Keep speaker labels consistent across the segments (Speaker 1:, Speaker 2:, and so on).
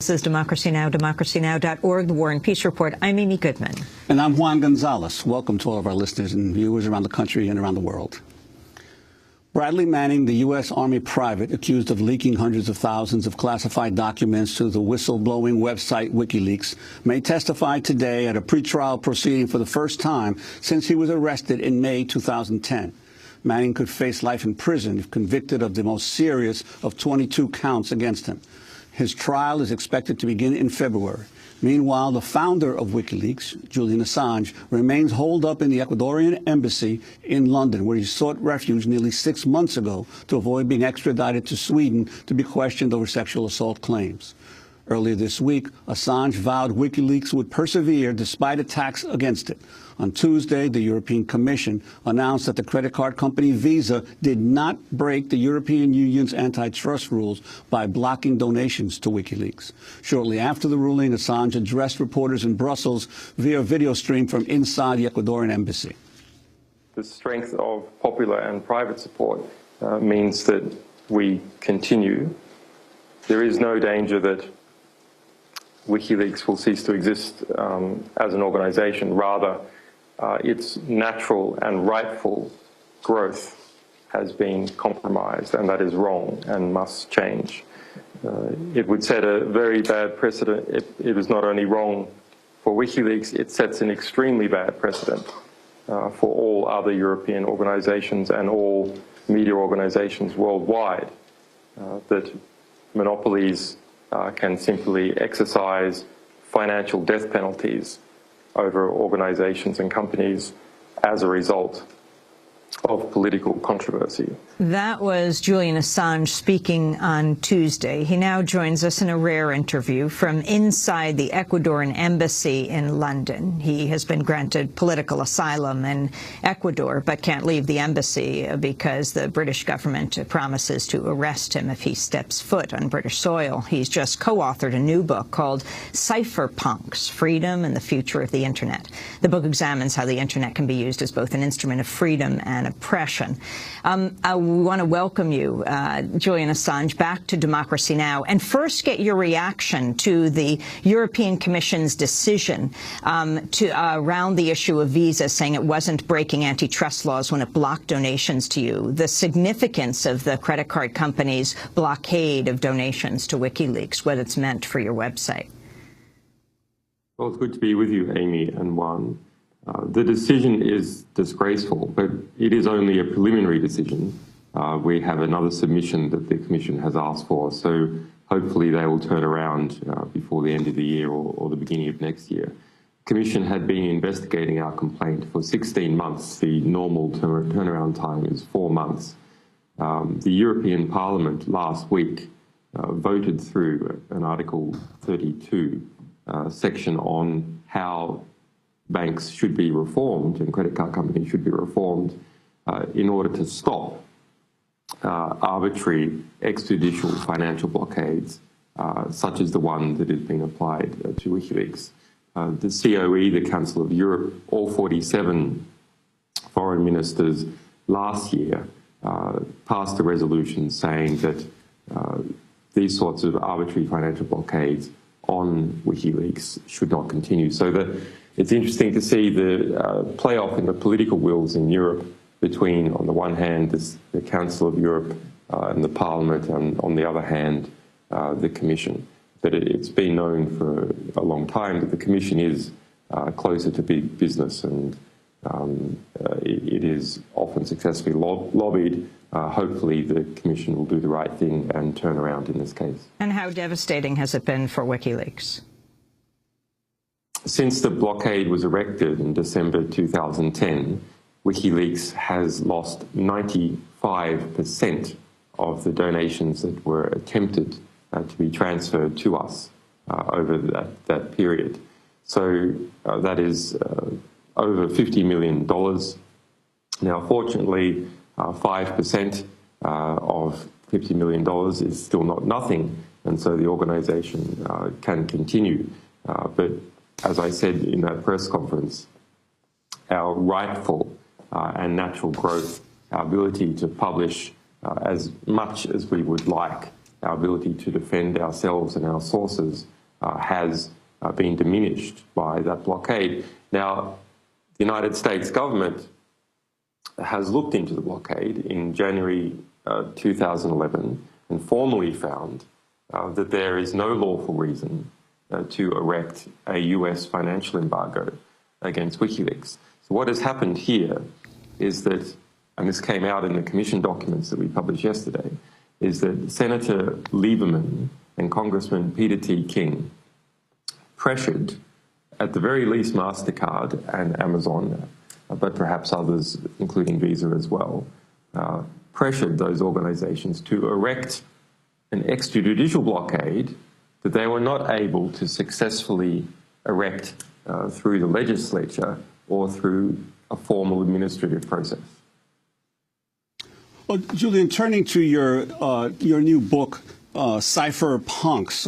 Speaker 1: This is Democracy Now!, democracynow.org, The War and Peace Report. I'm Amy Goodman.
Speaker 2: And I'm Juan Gonzalez. Welcome to all of our listeners and viewers around the country and around the world. Bradley Manning, the U.S. Army private accused of leaking hundreds of thousands of classified documents to the whistleblowing website Wikileaks, may testify today at a pretrial proceeding for the first time since he was arrested in May 2010. Manning could face life in prison if convicted of the most serious of 22 counts against him. His trial is expected to begin in February. Meanwhile, the founder of Wikileaks, Julian Assange, remains holed up in the Ecuadorian embassy in London, where he sought refuge nearly 6 months ago to avoid being extradited to Sweden to be questioned over sexual assault claims. Earlier this week, Assange vowed Wikileaks would persevere despite attacks against it. On Tuesday, the European Commission announced that the credit card company Visa did not break the European Union's antitrust rules by blocking donations to Wikileaks. Shortly after the ruling, Assange addressed reporters in Brussels via video stream from inside the Ecuadorian embassy.
Speaker 3: The strength of popular and private support means that we continue. There is no danger that Wikileaks will cease to exist as an organization. Rather, its natural and rightful growth has been compromised, and that is wrong and must change. It would set a very bad precedent. It is not only wrong for Wikileaks, it sets an extremely bad precedent for all other European organizations and all media organizations worldwide, that monopolies can simply exercise financial death penalties over organizations and companies as a result of political controversy.
Speaker 1: That was Julian Assange speaking on Tuesday. He now joins us in a rare interview from inside the Ecuadorian embassy in London. He has been granted political asylum in Ecuador, but can't leave the embassy because the British government promises to arrest him if he steps foot on British soil. He's just co-authored a new book called Cypherpunks, Freedom and the Future of the Internet. The book examines how the Internet can be used as both an instrument of freedom and oppression. We want to welcome you, Julian Assange, back to Democracy Now! And first get your reaction to the European Commission's decision around the issue of Visa, saying it wasn't breaking antitrust laws when it blocked donations to you, the significance of the credit card company's blockade of donations to Wikileaks, what it's meant for your website.
Speaker 3: Well, it's good to be with you, Amy and Juan. The decision is disgraceful, but it is only a preliminary decision. We have another submission that the Commission has asked for, so hopefully they will turn around before the end of the year or the beginning of next year. The Commission had been investigating our complaint for 16 months. The normal turnaround time is 4 months. The European Parliament last week voted through an Article 32 section on how banks should be reformed and credit card companies should be reformed in order to stop arbitrary extrajudicial financial blockades, such as the one that has been applied to Wikileaks. The COE, the Council of Europe, all 47 foreign ministers last year passed a resolution saying that these sorts of arbitrary financial blockades on Wikileaks should not continue. So it's interesting to see the playoff in the political wills in Europe between, on the one hand, the Council of Europe and the Parliament, and on the other hand, the Commission. But it's been known for a long time that the Commission is closer to big business, and it is often successfully lobbied. Hopefully the Commission will do the right thing and turn around in this case.
Speaker 1: And how devastating has it been for Wikileaks?
Speaker 3: Since the blockade was erected in December 2010, Wikileaks has lost 95% of the donations that were attempted to be transferred to us over that period. So that is over $50 million. Now, fortunately, 5% of $50 million is still not nothing, and so the organisation can continue. But as I said in that press conference, our rightful and natural growth, our ability to publish as much as we would like our ability to defend ourselves and our sources has been diminished by that blockade. Now, the United States government has looked into the blockade in January 2011 and formally found that there is no lawful reason to erect a US financial embargo against Wikileaks. So what has happened here is that, and this came out in the commission documents that we published yesterday, is that Senator Lieberman and Congressman Peter T. King pressured, at the very least, MasterCard and Amazon, but perhaps others, including Visa as well, pressured those organizations to erect an extrajudicial blockade that they were not able to successfully erect through the legislature or through a formal administrative process.
Speaker 2: Well, Julian, turning to your new book, Cypherpunks,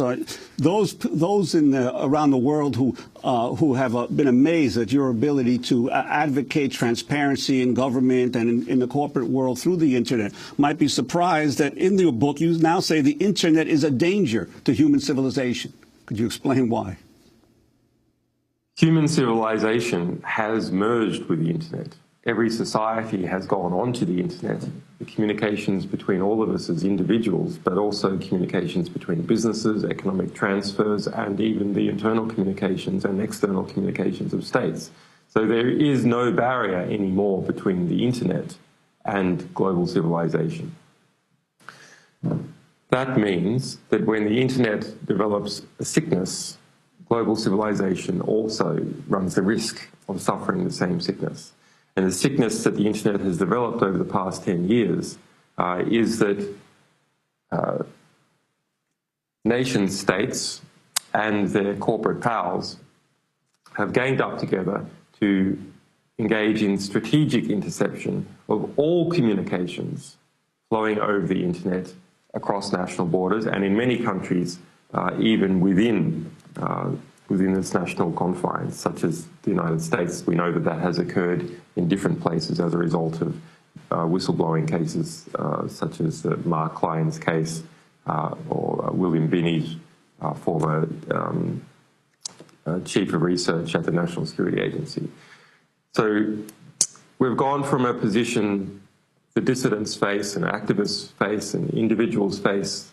Speaker 2: those around the world who have been amazed at your ability to advocate transparency in government and in the corporate world through the internet might be surprised that in your book you now say the internet is a danger to human civilization. Could you explain why?
Speaker 3: Human civilization has merged with the internet. Every society has gone onto the internet. The communications between all of us as individuals, but also communications between businesses, economic transfers, and even the internal communications and external communications of states. So there is no barrier anymore between the internet and global civilization. That means that when the internet develops a sickness, global civilization also runs the risk of suffering the same sickness. And the sickness that the internet has developed over the past 10 years is that nation states and their corporate pals have ganged up together to engage in strategic interception of all communications flowing over the internet across national borders, and in many countries, even within its national confines, such as the United States. We know that that has occurred in different places as a result of whistleblowing cases, such as Mark Klein's case or William Binney's former chief of research at the National Security Agency. So we've gone from a position the dissidents face and activists face and individuals face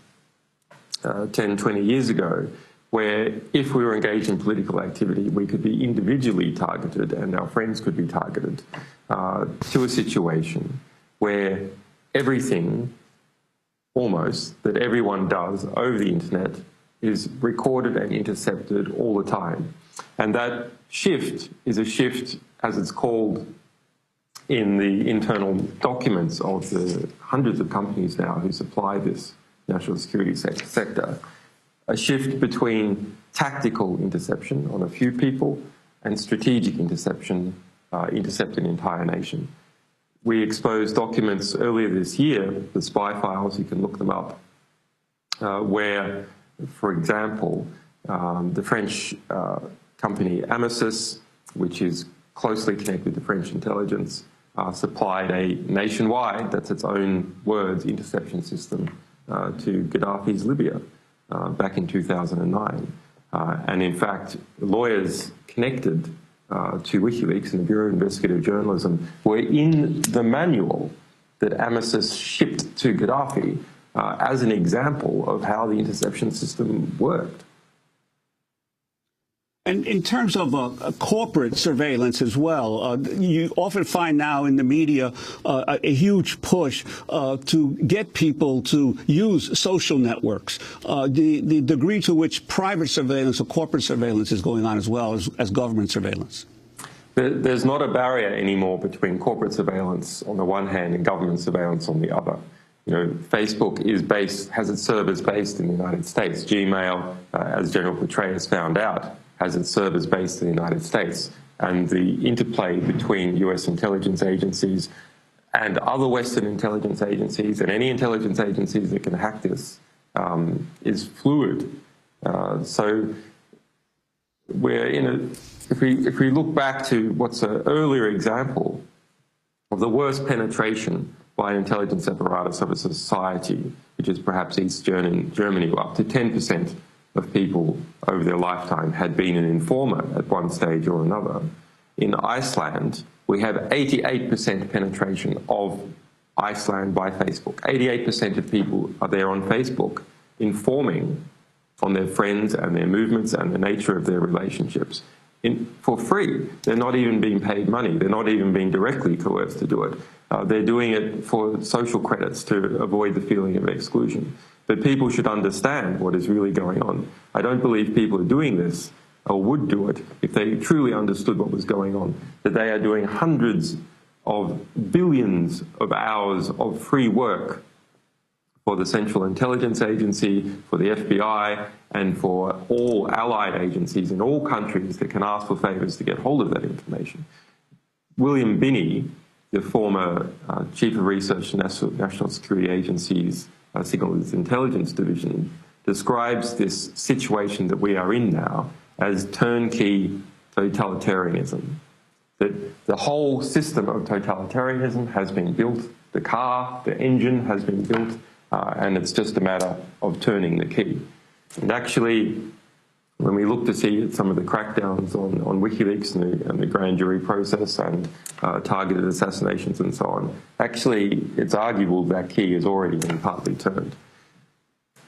Speaker 3: 10, 20 years ago, where if we were engaged in political activity, we could be individually targeted and our friends could be targeted, to a situation where everything, almost, that everyone does over the internet is recorded and intercepted all the time. And that shift is a shift, as it's called in the internal documents of the hundreds of companies now who supply this national security sector, a shift between tactical interception on a few people and strategic interception, intercept an entire nation. We exposed documents earlier this year, the spy files, you can look them up, where, for example, the French company Amasis, which is closely connected with the French intelligence, supplied a nationwide, that's its own words, interception system to Gaddafi's Libya back in 2009. And in fact, lawyers connected to Wikileaks and the Bureau of Investigative Journalism were in the manual that Amasis shipped to Gaddafi as an example of how the interception system worked.
Speaker 2: And in terms of corporate surveillance as well, you often find now in the media a huge push to get people to use social networks. The degree to which private surveillance or corporate surveillance is going on as well as government surveillance.
Speaker 3: There's not a barrier anymore between corporate surveillance on the one hand and government surveillance on the other. You know, Facebook has its servers based in the United States. Gmail, as General Petraeus found out, has its servers based in the United States. And the interplay between US intelligence agencies and other Western intelligence agencies and any intelligence agencies that can hack this is fluid. So we're in a, if we look back to what's an earlier example of the worst penetration by an intelligence apparatus of a society which is perhaps East Germany, up to 10% of people over their lifetime had been an informer at one stage or another. In Iceland, we have 88% penetration of Iceland by Facebook. 88% of people are there on Facebook informing on their friends and their movements and the nature of their relationships for free. They're not even being paid money. They're not even being directly coerced to do it. They're doing it for social credits to avoid the feeling of exclusion. But people should understand what is really going on. I don't believe people are doing this or would do it if they truly understood what was going on, that they are doing hundreds of billions of hours of free work for the Central Intelligence Agency, for the FBI, and for all allied agencies in all countries that can ask for favours to get hold of that information. William Binney, the former Chief of Research National Security Agency's Signals Intelligence Division, describes this situation that we are in now as turnkey totalitarianism. That the whole system of totalitarianism has been built, the car, the engine has been built, and it's just a matter of turning the key. And actually, when we look to see some of the crackdowns on Wikileaks and the grand jury process and targeted assassinations and so on, actually it's arguable that key has already been partly turned.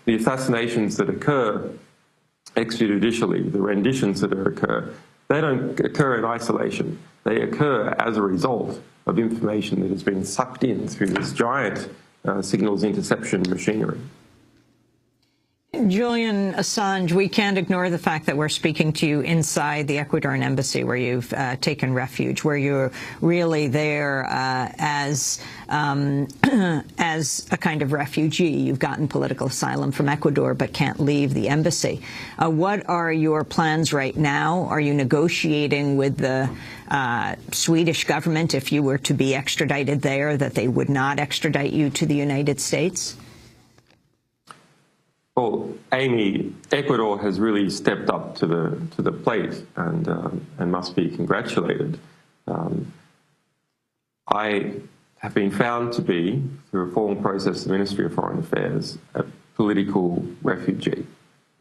Speaker 3: The assassinations that occur extrajudicially, the renditions that occur, they don't occur in isolation. They occur as a result of information that has been sucked in through this giant signals interception machinery.
Speaker 1: Julian Assange, we can't ignore the fact that we're speaking to you inside the Ecuadorian embassy where you've taken refuge, where you're really there as a kind of refugee. You've gotten political asylum from Ecuador but can't leave the embassy. What are your plans right now? Are you negotiating with the Swedish government if you were to be extradited there, that they would not extradite you to the United States?
Speaker 3: Well, Amy, Ecuador has really stepped up to the plate and must be congratulated. I have been found to be, through a formal process of the Ministry of Foreign Affairs, a political refugee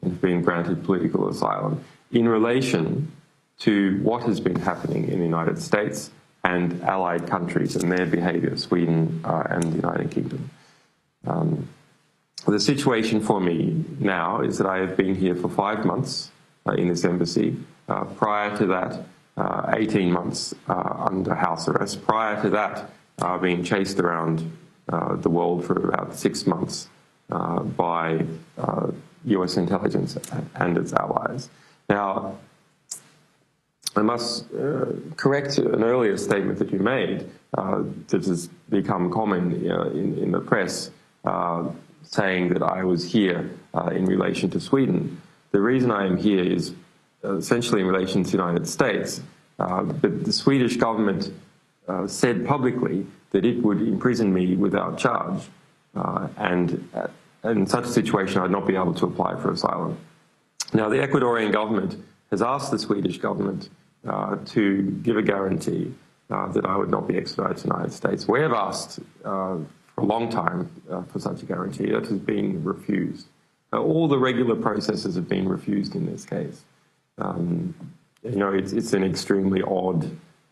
Speaker 3: and have been granted political asylum in relation to what has been happening in the United States and allied countries and their behaviour, Sweden and the United Kingdom. The situation for me now is that I have been here for 5 months in this embassy. Prior to that, 18 months under house arrest. Prior to that, being chased around the world for about 6 months by US intelligence and its allies. Now, I must correct an earlier statement that you made that has become common in the press, saying that I was here in relation to Sweden. The reason I am here is essentially in relation to the United States, but the Swedish government said publicly that it would imprison me without charge, and in such a situation I'd not be able to apply for asylum. Now, the Ecuadorian government has asked the Swedish government to give a guarantee that I would not be extradited to the United States. We have asked for a long time for such a guarantee. That has been refused. All the regular processes have been refused in this case. You know, it's an extremely odd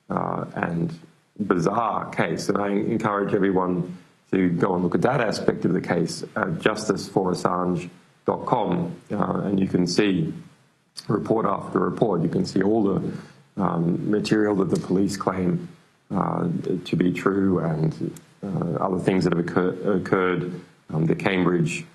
Speaker 3: and bizarre case, and I encourage everyone to go and look at that aspect of the case at justiceforassange.com, and you can see report after report. You can see all the material that the police claim to be true and other things that have occurred. The Cambridge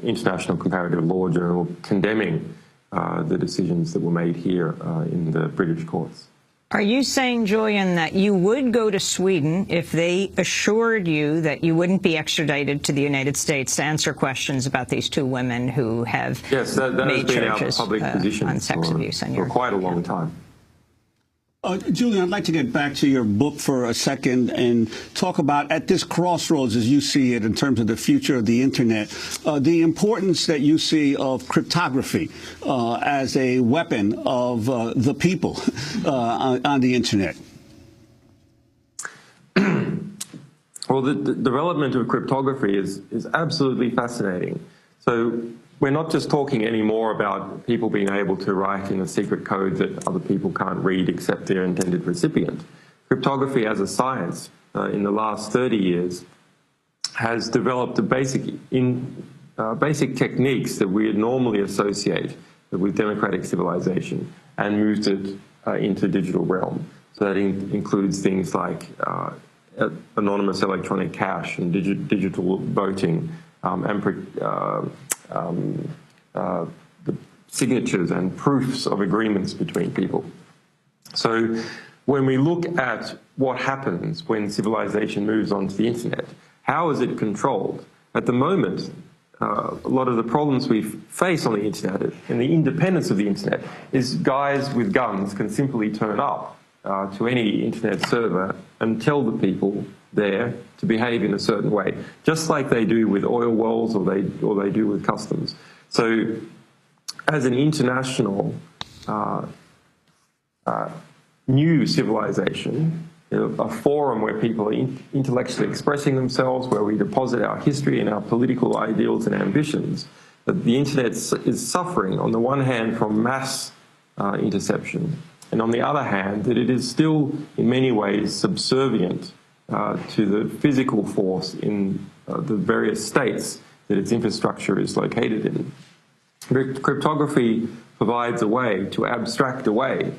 Speaker 3: International Comparative Law Journal condemning the decisions that were made here in the British courts.
Speaker 1: Are you saying, Julian, that you would go to Sweden if they assured you that you wouldn't be extradited to the United States to answer questions about these two women who have made charges on sex abuse on your
Speaker 3: for quite a long time?
Speaker 2: Julian, I'd like to get back to your book for a second and talk about, at this crossroads as you see it in terms of the future of the Internet, the importance that you see of cryptography as a weapon of the people on the Internet.
Speaker 3: Well, the development of cryptography is absolutely fascinating. So we're not just talking anymore about people being able to write in a secret code that other people can't read except their intended recipient. Cryptography as a science in the last 30 years has developed the basic techniques that we would normally associate with democratic civilization and moved it into digital realm. So that includes things like anonymous electronic cash and digital voting and the signatures and proofs of agreements between people. So when we look at what happens when civilization moves onto the internet, how is it controlled? At the moment, a lot of the problems we face on the internet and the independence of the internet is guys with guns can simply turn up to any internet server and tell the people there to behave in a certain way, just like they do with oil wells or they do with customs. So as an international new civilization, a forum where people are intellectually expressing themselves, where we deposit our history and our political ideals and ambitions, that the internet is suffering, on the one hand, from mass interception, and on the other hand, that it is still, in many ways, subservient to the physical force in the various states that its infrastructure is located in. Cryptography provides a way to abstract away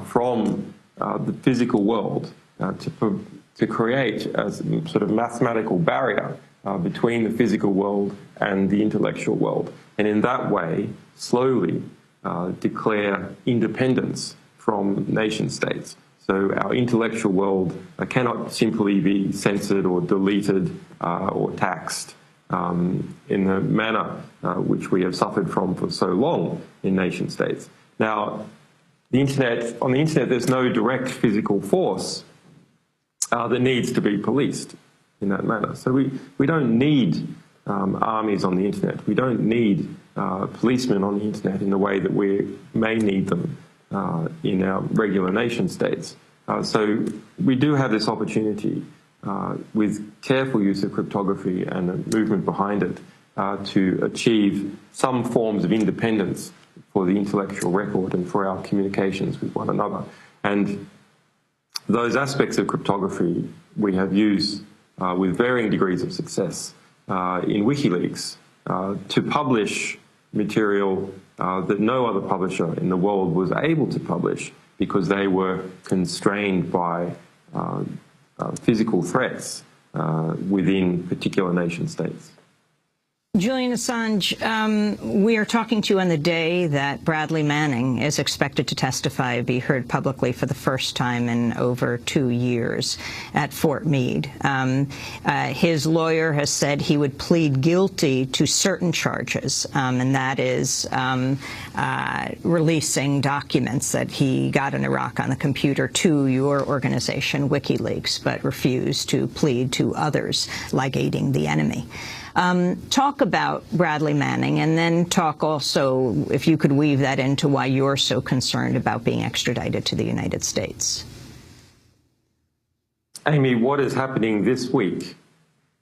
Speaker 3: from the physical world to create a sort of mathematical barrier between the physical world and the intellectual world, and in that way slowly declare independence from nation states. So our intellectual world cannot simply be censored or deleted or taxed in the manner which we have suffered from for so long in nation states. Now, on the internet, there's no direct physical force that needs to be policed in that manner. So we don't need armies on the internet. We don't need policemen on the internet in the way that we may need them in our regular nation states. So we do have this opportunity with careful use of cryptography and the movement behind it to achieve some forms of independence for the intellectual record and for our communications with one another. And those aspects of cryptography we have used with varying degrees of success in Wikileaks to publish material that no other publisher in the world was able to publish because they were constrained by physical threats within particular nation states.
Speaker 1: Julian Assange, we are talking to you on the day that Bradley Manning is expected to testify, be heard publicly for the first time in over 2 years at Fort Meade. His lawyer has said he would plead guilty to certain charges, and that is releasing documents that he got in Iraq on the computer to your organization, Wikileaks, but refused to plead to others, like aiding the enemy. Talk about Bradley Manning, and then talk also, if you could weave that into why you're so concerned about being extradited to the United States.
Speaker 3: Amy, what is happening this week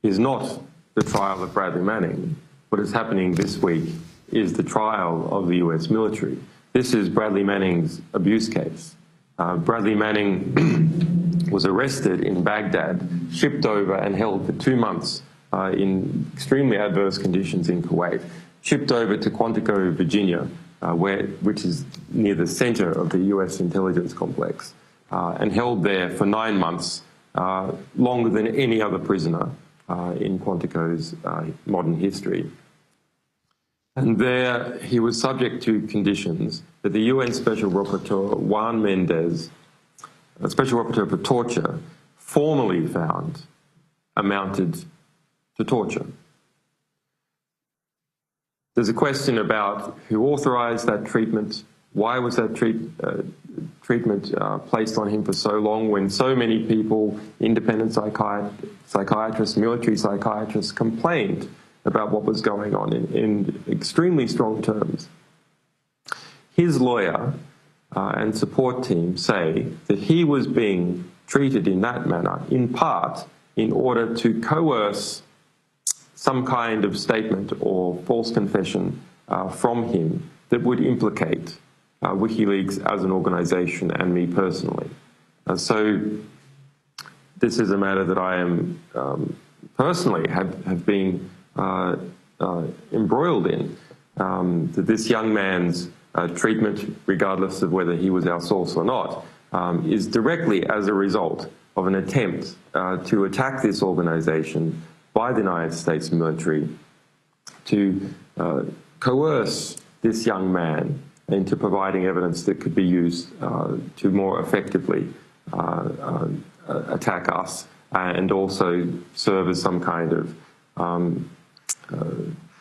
Speaker 3: is not the trial of Bradley Manning. What is happening this week is the trial of the US military. This is Bradley Manning's abuse case. Bradley Manning was arrested in Baghdad, shipped over and held for 2 months in extremely adverse conditions in Kuwait, shipped over to Quantico, Virginia, which is near the center of the US intelligence complex, and held there for 9 months, longer than any other prisoner in Quantico's modern history. And there he was subject to conditions that the UN Special Rapporteur Juan Mendez, a Special Rapporteur for Torture, formally found amounted to torture. There's a question about who authorized that treatment, why was that treatment placed on him for so long when so many people, independent psychiatrists, military psychiatrists, complained about what was going on in extremely strong terms. His lawyer and support team say that he was being treated in that manner, in part, in order to coerce some kind of statement or false confession from him that would implicate WikiLeaks as an organization and me personally. So this is a matter that I am personally have been embroiled in. That this young man's treatment, regardless of whether he was our source or not, is directly as a result of an attempt to attack this organization by the United States military to coerce this young man into providing evidence that could be used to more effectively attack us and also serve as some kind of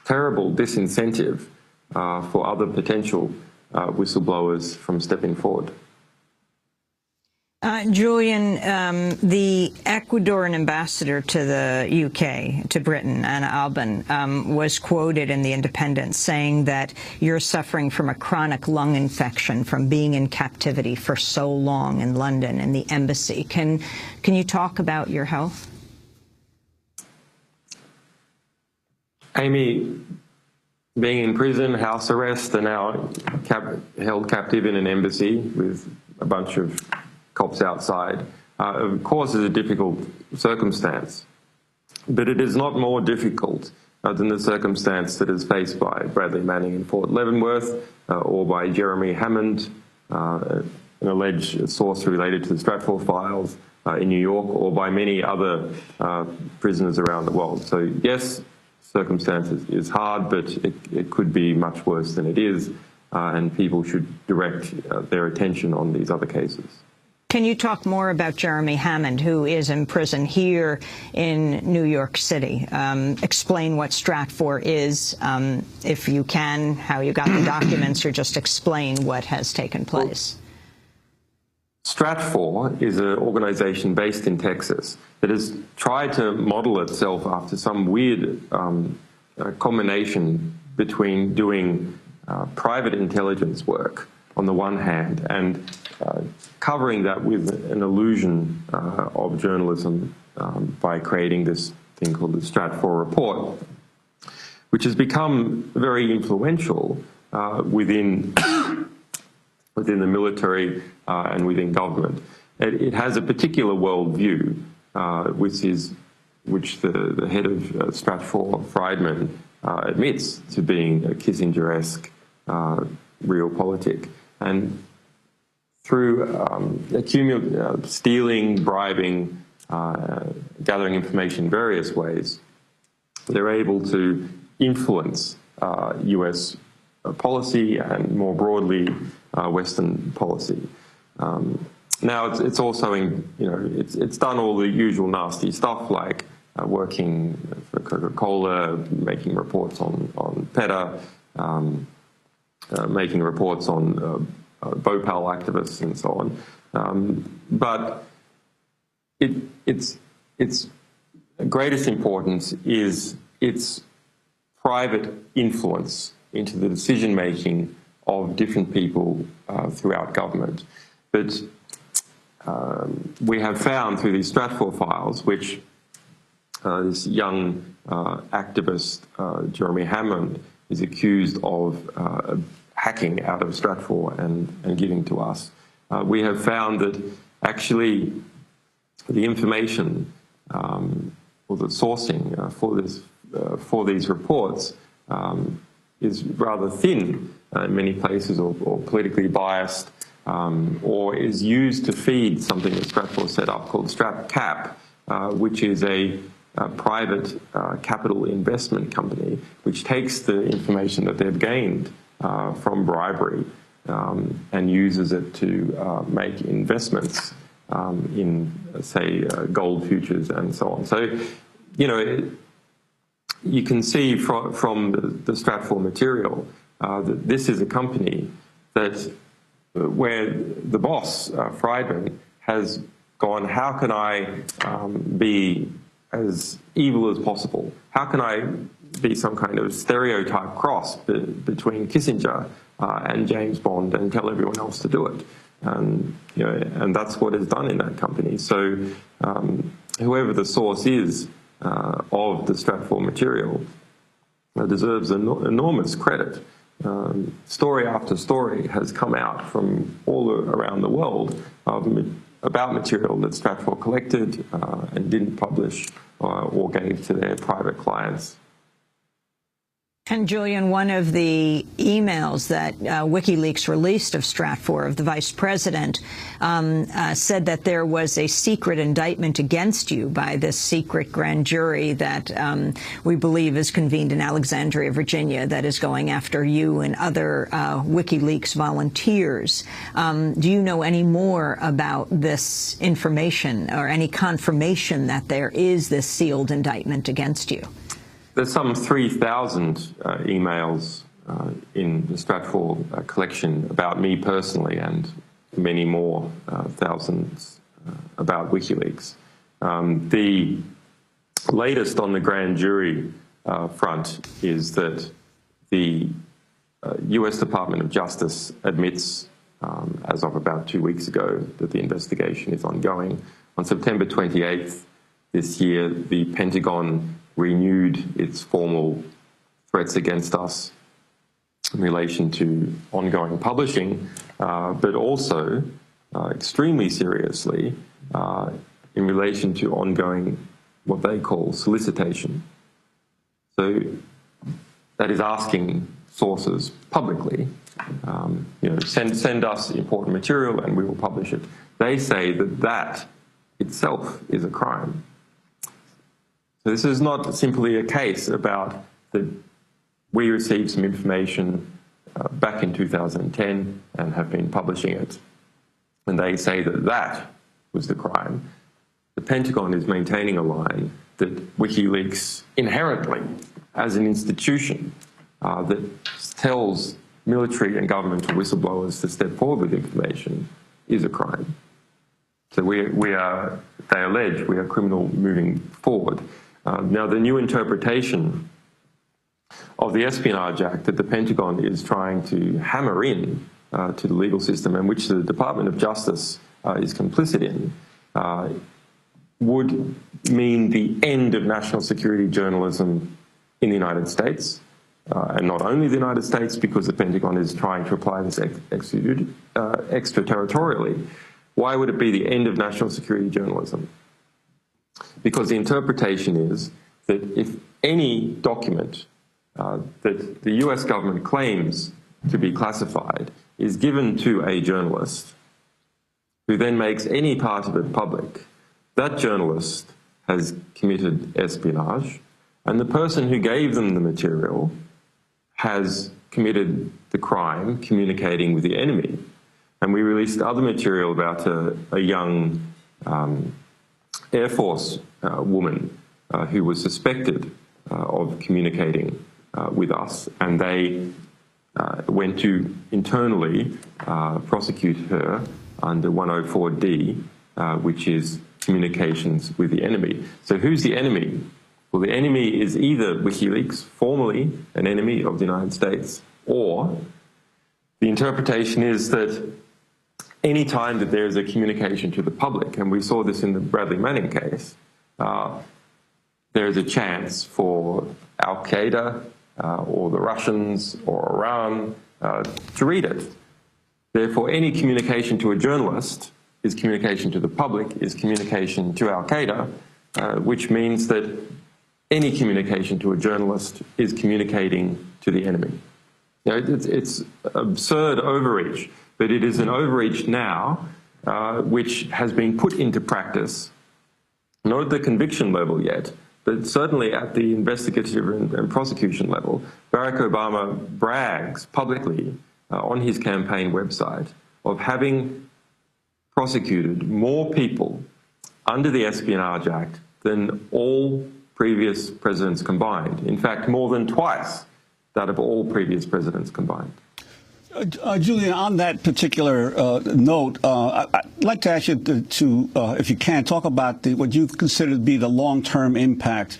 Speaker 3: terrible disincentive for other potential whistleblowers from stepping forward.
Speaker 1: Julian, the Ecuadorian ambassador to the UK, to Britain, Anna Alban, was quoted in The Independent saying that you're suffering from a chronic lung infection from being in captivity for so long in London in the embassy. Can you talk about your health?
Speaker 3: Amy, being in prison, house arrest, and now held captive in an embassy with a bunch of cops outside, of course, is a difficult circumstance. But it is not more difficult than the circumstance that is faced by Bradley Manning in Fort Leavenworth or by Jeremy Hammond, an alleged source related to the Stratfor files in New York, or by many other prisoners around the world. So, yes, circumstance is hard, but it could be much worse than it is, and people should direct their attention on these other cases.
Speaker 1: Can you talk more about Jeremy Hammond, who is in prison here in New York City? Explain what Stratfor is, if you can, how you got the documents, or just explain what has taken place.
Speaker 3: Stratfor is an organization based in Texas that has tried to model itself after some weird combination between doing private intelligence work on the one hand and covering that with an illusion of journalism by creating this thing called the Stratfor Report, which has become very influential within the military and within government. It has a particular worldview, which the head of Stratfor, Friedman, admits to being a Kissinger-esque realpolitik. And through stealing, bribing, gathering information in various ways, they're able to influence US policy and more broadly Western policy. Now it's also it's done all the usual nasty stuff like working for Coca-Cola, making reports on PETA, making reports on Bhopal activists and so on. But its greatest importance is its private influence into the decision-making of different people throughout government. But we have found through these Stratfor files, which this young activist, Jeremy Hammond, is accused of hacking out of Stratfor and giving to us. We have found that actually the information or the sourcing for these reports is rather thin in many places, or politically biased, or is used to feed something that Stratfor set up called StratCap, which is a private capital investment company which takes the information that they've gained from bribery and uses it to make investments in, say, gold futures and so on. So, you can see from the Stratfor material that this is a company where the boss, Friedman, has gone, how can I be as evil as possible? How can I be some kind of stereotype cross between Kissinger and James Bond and tell everyone else to do it? And that's what is done in that company. So whoever the source is of the Stratfor material deserves enormous credit. Story after story has come out from all around the world about material that Stratfor collected and didn't publish or gave to their private clients.
Speaker 1: And Julian, one of the emails that WikiLeaks released of Stratfor, of the vice president, said that there was a secret indictment against you by this secret grand jury that we believe is convened in Alexandria, Virginia, that is going after you and other WikiLeaks volunteers. Do you know any more about this information or any confirmation that there is this sealed indictment against you?
Speaker 3: There's some 3,000 emails in the Stratfor collection about me personally, and many more thousands about WikiLeaks. The latest on the grand jury front is that the US Department of Justice admits, as of about 2 weeks ago, that the investigation is ongoing. On September 28th this year, the Pentagon renewed its formal threats against us in relation to ongoing publishing, but also extremely seriously in relation to ongoing what they call solicitation. So that is asking sources publicly, send us important material and we will publish it. They say that that itself is a crime. So this is not simply a case about that we received some information back in 2010 and have been publishing it, and they say that that was the crime. The Pentagon is maintaining a line that WikiLeaks inherently, as an institution that tells military and governmental whistleblowers to step forward with information, is a crime. So they allege we are criminal moving forward. Now, the new interpretation of the Espionage Act that the Pentagon is trying to hammer in to the legal system, and which the Department of Justice is complicit in, would mean the end of national security journalism in the United States, and not only the United States, because the Pentagon is trying to apply this extraterritorially. Why would it be the end of national security journalism? Because the interpretation is that if any document that the US government claims to be classified is given to a journalist who then makes any part of it public, that journalist has committed espionage, and the person who gave them the material has committed the crime communicating with the enemy. And we released other material about a young Air Force woman who was suspected of communicating with us, and they went to internally prosecute her under 104D, which is communications with the enemy. So who's the enemy? Well, the enemy is either WikiLeaks, formerly an enemy of the United States, or the interpretation is that any time that there is a communication to the public, and we saw this in the Bradley Manning case, there is a chance for Al-Qaeda or the Russians or Iran to read it. Therefore, any communication to a journalist is communication to the public, is communication to Al-Qaeda, which means that any communication to a journalist is communicating to the enemy. You know, it's absurd overreach, but it is an overreach now which has been put into practice, not at the conviction level yet, but certainly at the investigative and prosecution level. Barack Obama brags publicly on his campaign website of having prosecuted more people under the Espionage Act than all previous presidents combined. In fact, more than twice that of all previous presidents combined.
Speaker 2: Julian, on that particular note, I'd like to ask you to if you can, talk about what you consider to be the long-term impact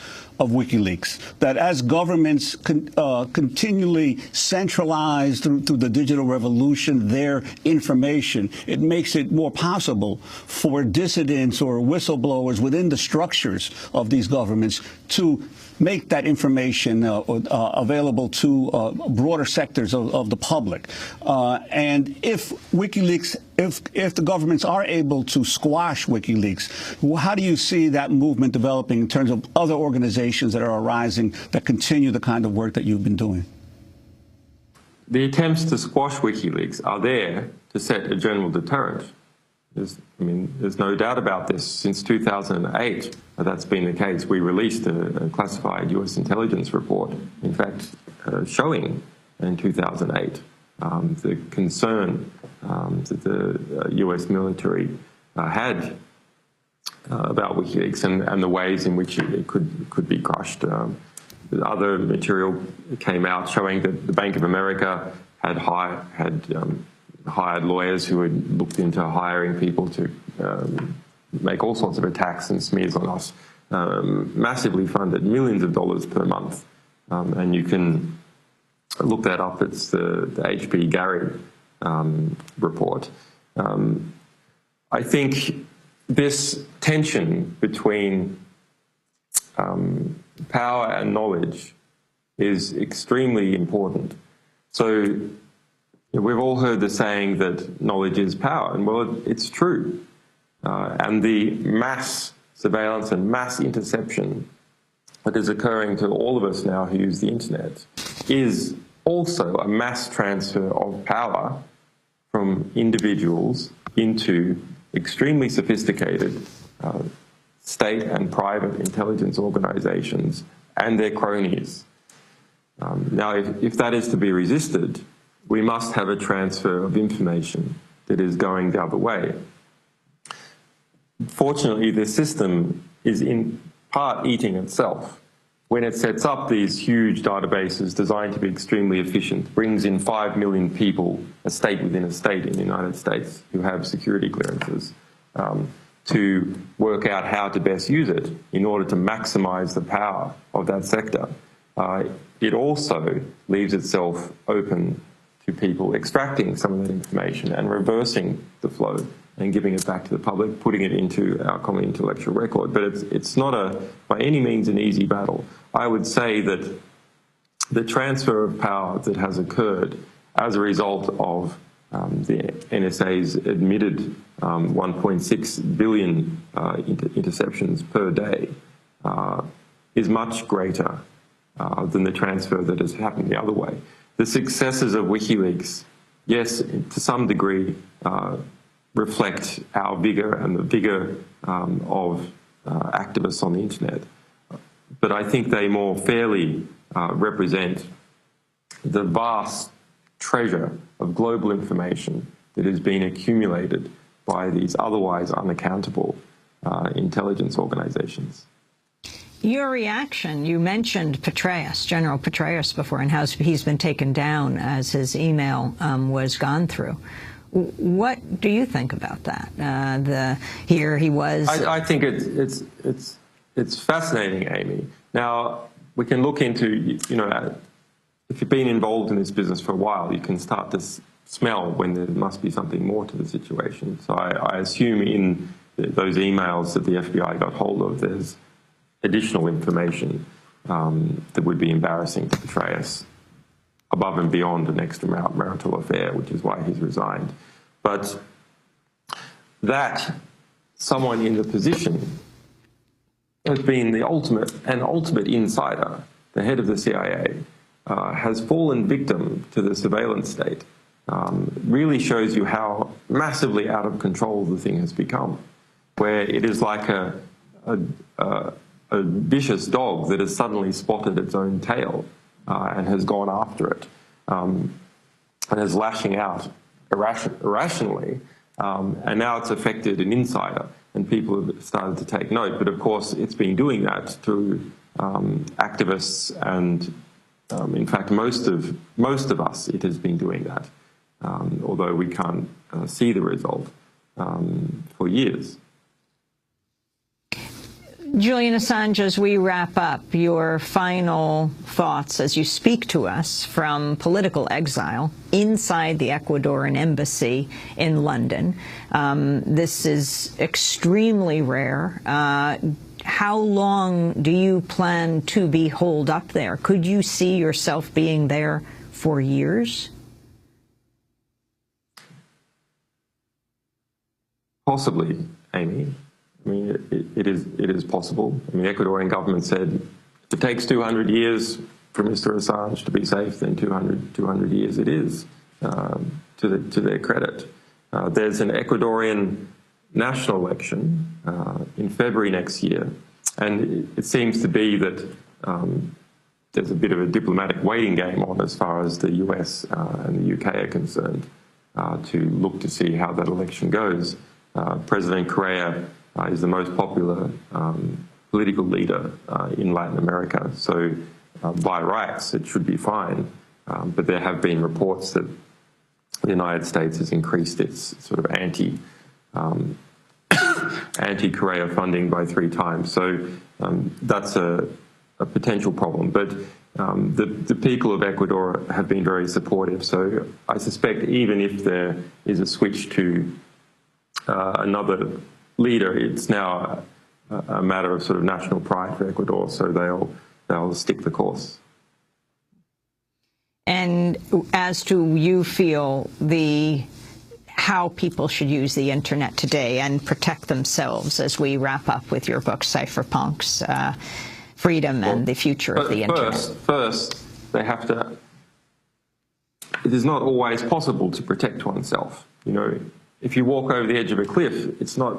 Speaker 2: WikiLeaks, that as governments continually centralize through the digital revolution their information, it makes it more possible for dissidents or whistleblowers within the structures of these governments to make that information available to broader sectors of the public. And if WikiLeaks, if the governments are able to squash WikiLeaks, how do you see that movement developing in terms of other organizations that are arising that continue the kind of work that you've been doing?
Speaker 3: The attempts to squash WikiLeaks are there to set a general deterrent. There's no doubt about this. Since 2008, that's been the case. We released a classified US intelligence report, in fact, showing in 2008 the concern that the US military had about WikiLeaks and the ways in which it could be crushed. Other material came out showing that the Bank of America had hired lawyers who had looked into hiring people to make all sorts of attacks and smears on us, massively funded, millions of dollars per month. And you can look that up. It's the H.P. Gary report. I think this tension between power and knowledge is extremely important. So we've all heard the saying that knowledge is power, and well, it's true. And the mass surveillance and mass interception that is occurring to all of us now who use the internet is also a mass transfer of power from individuals into extremely sophisticated state and private intelligence organizations and their cronies. Now, if that is to be resisted, we must have a transfer of information that is going the other way. Fortunately, the system is in part eating itself. When it sets up these huge databases designed to be extremely efficient, brings in 5 million people, a state within a state in the United States, who have security clearances, to work out how to best use it in order to maximize the power of that sector. It also leaves itself open to people extracting some of that information and reversing the flow and giving it back to the public, putting it into our common intellectual record. But it's not by any means an easy battle. I would say that the transfer of power that has occurred as a result of the NSA's admitted 1.6 billion interceptions per day is much greater than the transfer that has happened the other way. The successes of WikiLeaks, yes, to some degree, reflect our vigor and the vigor of activists on the internet. But I think they more fairly represent the vast treasure of global information that has been accumulated by these otherwise unaccountable intelligence organizations.
Speaker 1: Your reaction, you mentioned Petraeus, General Petraeus before, and how he's been taken down as his email was gone through. What do you think about that? Here he was.
Speaker 3: I think it's fascinating, Amy. Now, we can look into, if you've been involved in this business for a while, you can start to smell when there must be something more to the situation. So I assume in those emails that the FBI got hold of, there's additional information that would be embarrassing to Petraeus, above and beyond an extramarital affair, which is why he's resigned. But that someone in the position has been an ultimate insider, the head of the CIA, has fallen victim to the surveillance state, really shows you how massively out of control the thing has become, where it is like a vicious dog that has suddenly spotted its own tail and has gone after it and is lashing out irrationally. And now it's affected an insider, and people have started to take note. But of course, it's been doing that through activists, and in fact, most of us, it has been doing that, although we can't see the result for years.
Speaker 1: Julian Assange, as we wrap up, your final thoughts as you speak to us from political exile inside the Ecuadorian embassy in London. This is extremely rare. How long do you plan to be holed up there? Could you see yourself being there for years?
Speaker 3: Possibly, Amy. I mean, it is possible. I mean, the Ecuadorian government said if it takes 200 years for Mr. Assange to be safe, then 200 years it is, to their credit. There's an Ecuadorian national election in February next year, and it seems to be that there's a bit of a diplomatic waiting game on as far as the US and the UK are concerned, to look to see how that election goes. President Correa is the most popular political leader in Latin America, so by rights it should be fine. But there have been reports that the United States has increased its sort of anti-Correa funding by 3 times. So that's a potential problem. But the people of Ecuador have been very supportive. So I suspect even if there is a switch to another leader, it's now a matter of sort of national pride for Ecuador, so they'll stick the course.
Speaker 1: And as to you feel how people should use the internet today and protect themselves as we wrap up with your book, Cypherpunks, Freedom and the Future of the Internet.
Speaker 3: First, they have to. It is not always possible to protect oneself. You know, if you walk over the edge of a cliff, it's not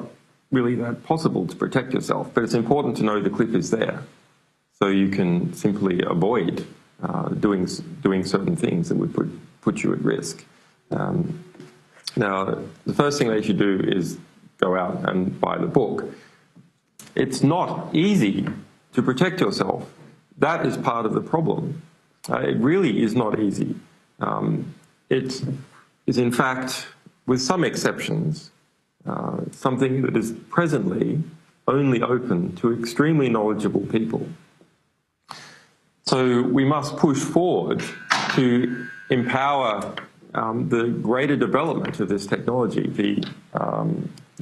Speaker 3: really that possible to protect yourself, but it's important to know the cliff is there, so you can simply avoid doing certain things that would put you at risk. Now, the first thing they should do is go out and buy the book. It's not easy to protect yourself. That is part of the problem. It really is not easy. It is, in fact, with some exceptions, something that is presently only open to extremely knowledgeable people. So we must push forward to empower the greater development of this technology, the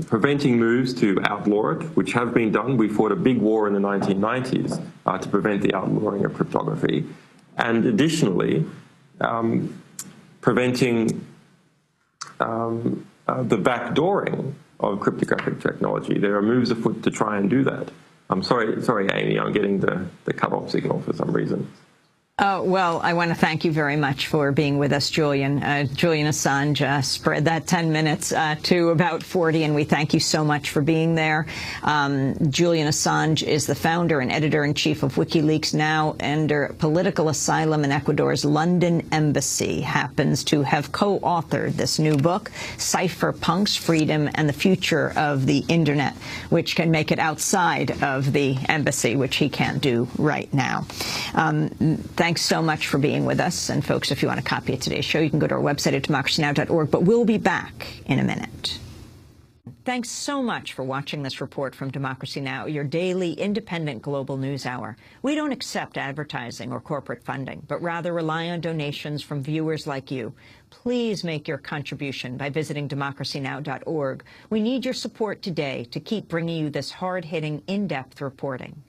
Speaker 3: preventing moves to outlaw it, which have been done. We fought a big war in the 1990s to prevent the outlawing of cryptography, and additionally, preventing the backdooring of cryptographic technology. There are moves afoot to try and do that. I'm sorry, Amy, I'm getting the cut-off signal for some reason.
Speaker 1: Well, I want to thank you very much for being with us, Julian. Julian Assange spread that 10 minutes to about 40, and we thank you so much for being there. Julian Assange is the founder and editor-in-chief of Wikileaks, now under political asylum in Ecuador's London embassy. Happens to have co-authored this new book, Cypherpunks, Freedom and the Future of the Internet, which can make it outside of the embassy, which he can't do right now. Thanks so much for being with us. And folks, if you want a copy of today's show, you can go to our website at democracynow.org. But we'll be back in a minute. Thanks so much for watching this report from Democracy Now!, your daily independent global news hour. We don't accept advertising or corporate funding, but rather rely on donations from viewers like you. Please make your contribution by visiting democracynow.org. We need your support today to keep bringing you this hard-hitting, in-depth reporting.